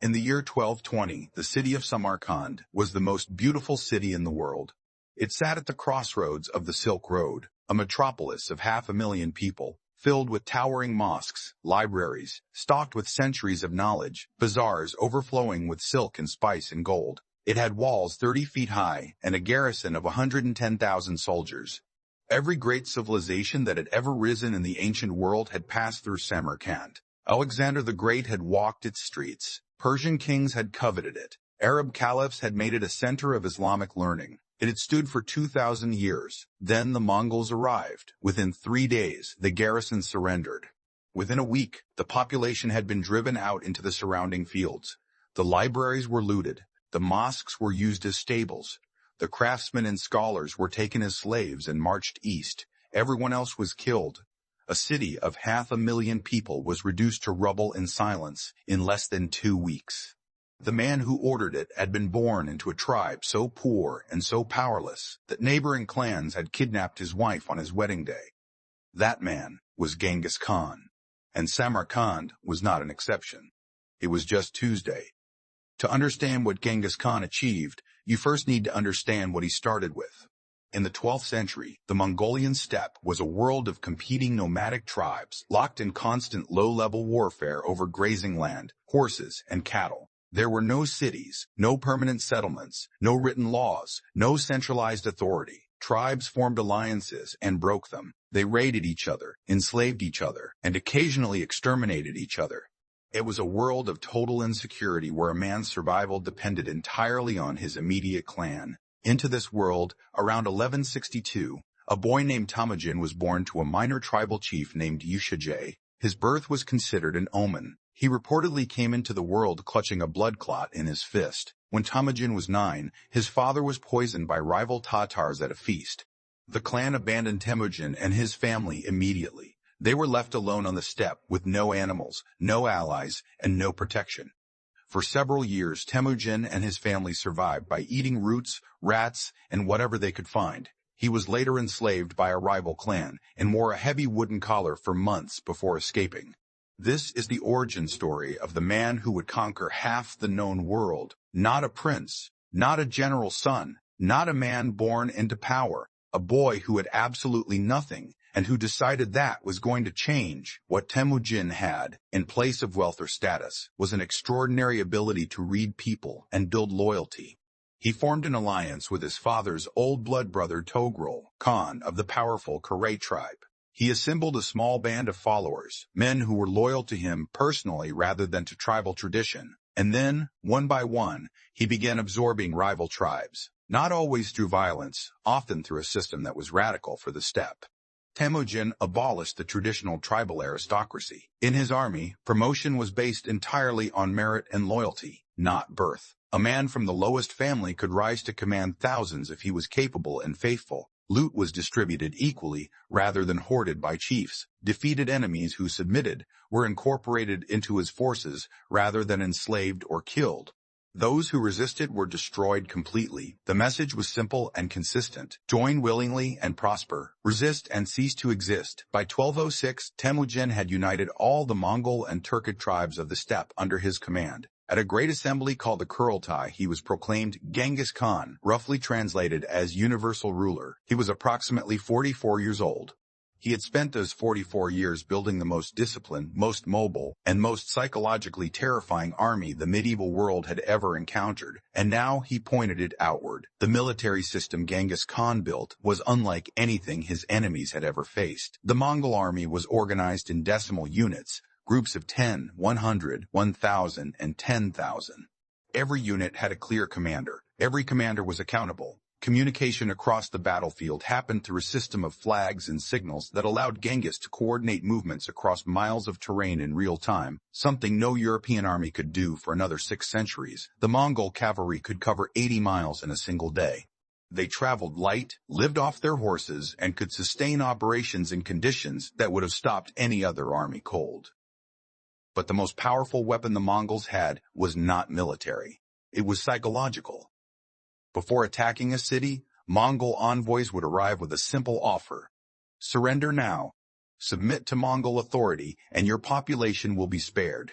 In the year 1220, the city of Samarkand was the most beautiful city in the world. It sat at the crossroads of the Silk Road, a metropolis of 500,000 people, filled with towering mosques, libraries, stocked with centuries of knowledge, bazaars overflowing with silk and spice and gold. It had walls 30 feet high and a garrison of 110,000 soldiers. Every great civilization that had ever risen in the ancient world had passed through Samarkand. Alexander the Great had walked its streets. Persian kings had coveted it. Arab caliphs had made it a center of Islamic learning. It had stood for 2,000 years. Then the Mongols arrived. Within 3 days, the garrison surrendered. Within a week, the population had been driven out into the surrounding fields. The libraries were looted. The mosques were used as stables. The craftsmen and scholars were taken as slaves and marched east. Everyone else was killed. A city of 500,000 people was reduced to rubble and silence in less than 2 weeks. The man who ordered it had been born into a tribe so poor and so powerless that neighboring clans had kidnapped his wife on his wedding day. That man was Genghis Khan, and Samarkand was not an exception. It was just Tuesday. To understand what Genghis Khan achieved, you first need to understand what he started with. In the 12th century, the Mongolian steppe was a world of competing nomadic tribes locked in constant low-level warfare over grazing land, horses, and cattle. There were no cities, no permanent settlements, no written laws, no centralized authority. Tribes formed alliances and broke them. They raided each other, enslaved each other, and occasionally exterminated each other. It was a world of total insecurity where a man's survival depended entirely on his immediate clan. Into this world, around 1162, a boy named Temujin was born to a minor tribal chief named Yushijay. His birth was considered an omen. He reportedly came into the world clutching a blood clot in his fist. When Temujin was 9, his father was poisoned by rival Tatars at a feast. The clan abandoned Temujin and his family immediately. They were left alone on the steppe with no animals, no allies, and no protection. For several years, Temujin and his family survived by eating roots, rats, and whatever they could find. He was later enslaved by a rival clan and wore a heavy wooden collar for months before escaping. This is the origin story of the man who would conquer half the known world. Not a prince, not a general's son, not a man born into power, a boy who had absolutely nothing and who decided that was going to change. What Temujin had, in place of wealth or status, was an extraordinary ability to read people and build loyalty. He formed an alliance with his father's old blood brother Togrul Khan of the powerful Kare tribe. He assembled a small band of followers, men who were loyal to him personally rather than to tribal tradition. And then, one by one, he began absorbing rival tribes, not always through violence, often through a system that was radical for the steppe. Temujin abolished the traditional tribal aristocracy. In his army, promotion was based entirely on merit and loyalty, not birth. A man from the lowest family could rise to command thousands if he was capable and faithful. Loot was distributed equally rather than hoarded by chiefs. Defeated enemies who submitted were incorporated into his forces rather than enslaved or killed. Those who resisted were destroyed completely. The message was simple and consistent. Join willingly and prosper. Resist and cease to exist. By 1206, Temujin had united all the Mongol and Turkic tribes of the steppe under his command. At a great assembly called the Kurultai, he was proclaimed Genghis Khan, roughly translated as universal ruler. He was approximately 44 years old. He had spent those 44 years building the most disciplined, most mobile, and most psychologically terrifying army the medieval world had ever encountered, and now he pointed it outward. The military system Genghis Khan built was unlike anything his enemies had ever faced. The Mongol army was organized in decimal units, groups of 10, 100, 1,000, and 10,000. Every unit had a clear commander. Every commander was accountable. Communication across the battlefield happened through a system of flags and signals that allowed Genghis to coordinate movements across miles of terrain in real time, something no European army could do for another 6 centuries. The Mongol cavalry could cover 80 miles in a single day. They traveled light, lived off their horses, and could sustain operations in conditions that would have stopped any other army cold. But the most powerful weapon the Mongols had was not military. It was psychological. Before attacking a city, Mongol envoys would arrive with a simple offer. Surrender now, submit to Mongol authority, and your population will be spared.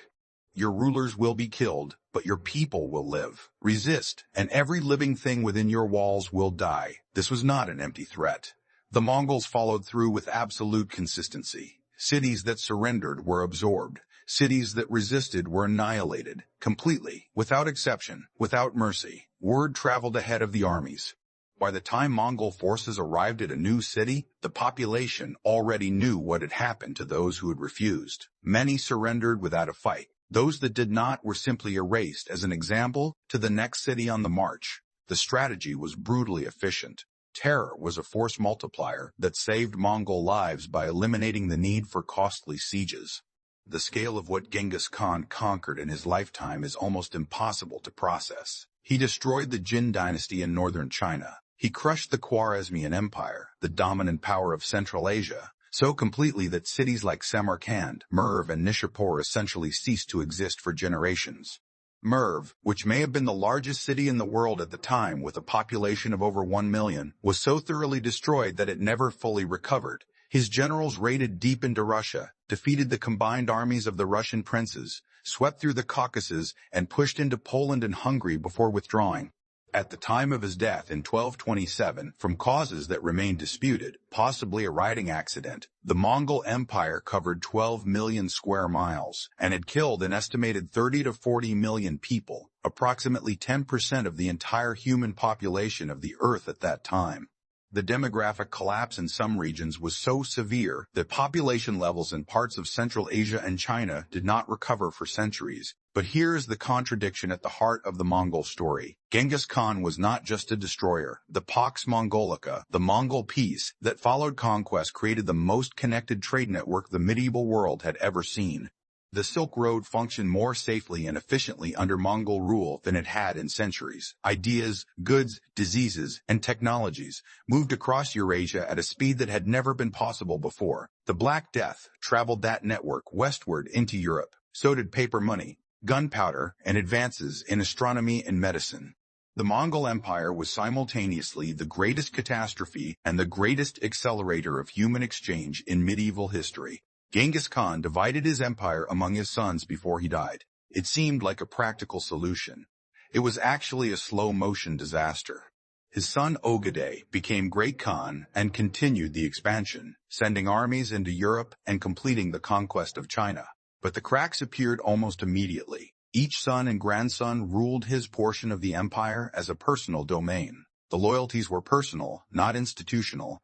Your rulers will be killed, but your people will live. Resist, and every living thing within your walls will die. This was not an empty threat. The Mongols followed through with absolute consistency. Cities that surrendered were absorbed. Cities that resisted were annihilated, completely, without exception, without mercy. Word traveled ahead of the armies. By the time Mongol forces arrived at a new city, the population already knew what had happened to those who had refused. Many surrendered without a fight. Those that did not were simply erased as an example to the next city on the march. The strategy was brutally efficient. Terror was a force multiplier that saved Mongol lives by eliminating the need for costly sieges. The scale of what Genghis Khan conquered in his lifetime is almost impossible to process. He destroyed the Jin dynasty in northern China. He crushed the Khwarezmian Empire, the dominant power of Central Asia, so completely that cities like Samarkand, Merv, and Nishapur essentially ceased to exist for generations. Merv, which may have been the largest city in the world at the time with a population of over 1 million, was so thoroughly destroyed that it never fully recovered. His generals raided deep into Russia, defeated the combined armies of the Russian princes, swept through the Caucasus, and pushed into Poland and Hungary before withdrawing. At the time of his death in 1227, from causes that remain disputed, possibly a riding accident, the Mongol Empire covered 12 million square miles and had killed an estimated 30 to 40 million people, approximately 10% of the entire human population of the Earth at that time. The demographic collapse in some regions was so severe that population levels in parts of Central Asia and China did not recover for centuries. But here is the contradiction at the heart of the Mongol story. Genghis Khan was not just a destroyer. The Pax Mongolica, the Mongol peace that followed conquest, created the most connected trade network the medieval world had ever seen. The Silk Road functioned more safely and efficiently under Mongol rule than it had in centuries. Ideas, goods, diseases, and technologies moved across Eurasia at a speed that had never been possible before. The Black Death traveled that network westward into Europe. So did paper money, gunpowder, and advances in astronomy and medicine. The Mongol Empire was simultaneously the greatest catastrophe and the greatest accelerator of human exchange in medieval history. Genghis Khan divided his empire among his sons before he died. It seemed like a practical solution. It was actually a slow-motion disaster. His son Ogedei became Great Khan and continued the expansion, sending armies into Europe and completing the conquest of China. But the cracks appeared almost immediately. Each son and grandson ruled his portion of the empire as a personal domain. The loyalties were personal, not institutional.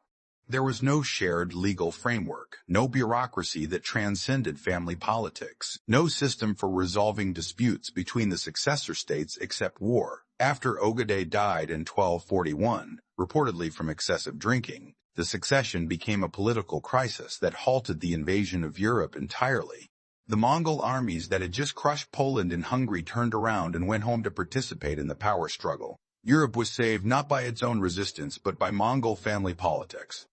There was no shared legal framework, no bureaucracy that transcended family politics, no system for resolving disputes between the successor states except war. After Ogedei died in 1241, reportedly from excessive drinking, the succession became a political crisis that halted the invasion of Europe entirely. The Mongol armies that had just crushed Poland and Hungary turned around and went home to participate in the power struggle. Europe was saved not by its own resistance but by Mongol family politics.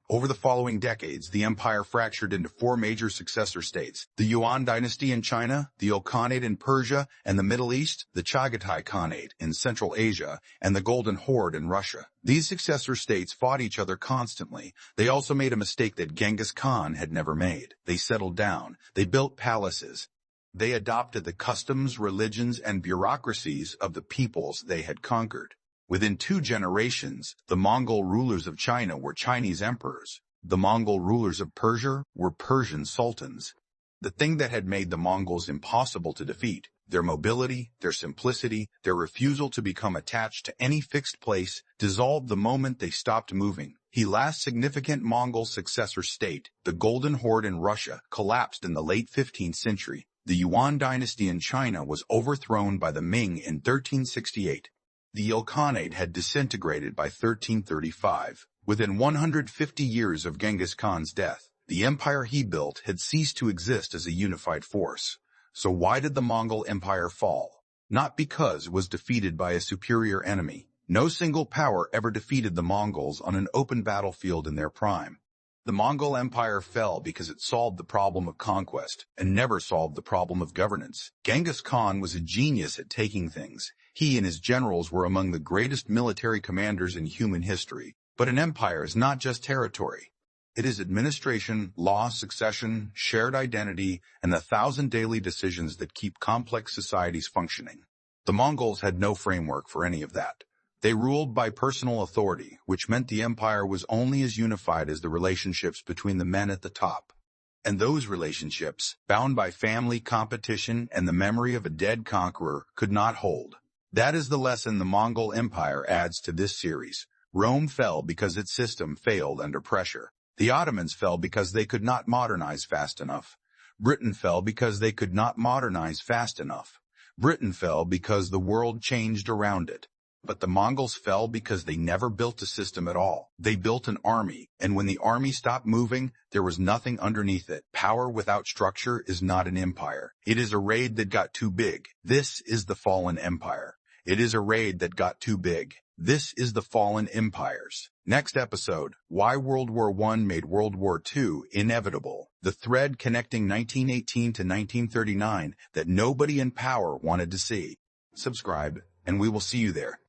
Over the following decades, the empire fractured into 4 major successor states: the Yuan dynasty in China, the Ilkhanate in Persia and the Middle East, the Chagatai Khanate in Central Asia, and the Golden Horde in Russia. These successor states fought each other constantly. They also made a mistake that Genghis Khan had never made. They settled down. They built palaces. They adopted the customs, religions, and bureaucracies of the peoples they had conquered. Within 2 generations, the Mongol rulers of China were Chinese emperors. The Mongol rulers of Persia were Persian sultans. The thing that had made the Mongols impossible to defeat, their mobility, their simplicity, their refusal to become attached to any fixed place, dissolved the moment they stopped moving. The last significant Mongol successor state, the Golden Horde in Russia, collapsed in the late 15th century. The Yuan dynasty in China was overthrown by the Ming in 1368. The Ilkhanate had disintegrated by 1335. Within 150 years of Genghis Khan's death, the empire he built had ceased to exist as a unified force. So why did the Mongol Empire fall? Not because it was defeated by a superior enemy. No single power ever defeated the Mongols on an open battlefield in their prime. The Mongol Empire fell because it solved the problem of conquest and never solved the problem of governance. Genghis Khan was a genius at taking things. He and his generals were among the greatest military commanders in human history. But an empire is not just territory. It is administration, law, succession, shared identity, and the 1,000 daily decisions that keep complex societies functioning. The Mongols had no framework for any of that. They ruled by personal authority, which meant the empire was only as unified as the relationships between the men at the top. And those relationships, bound by family, competition, and the memory of a dead conqueror, could not hold. That is the lesson the Mongol Empire adds to this series. Rome fell because its system failed under pressure. The Ottomans fell because they could not modernize fast enough. Britain fell because they could not modernize fast enough. Britain fell because the world changed around it. But the Mongols fell because they never built a system at all. They built an army, and when the army stopped moving, there was nothing underneath it. Power without structure is not an empire. It is a raid that got too big. This is the fallen empire. It is a raid that got too big. This is the fallen empires. Next episode, why World War I made World War II inevitable. The thread connecting 1918 to 1939 that nobody in power wanted to see. Subscribe, and we will see you there.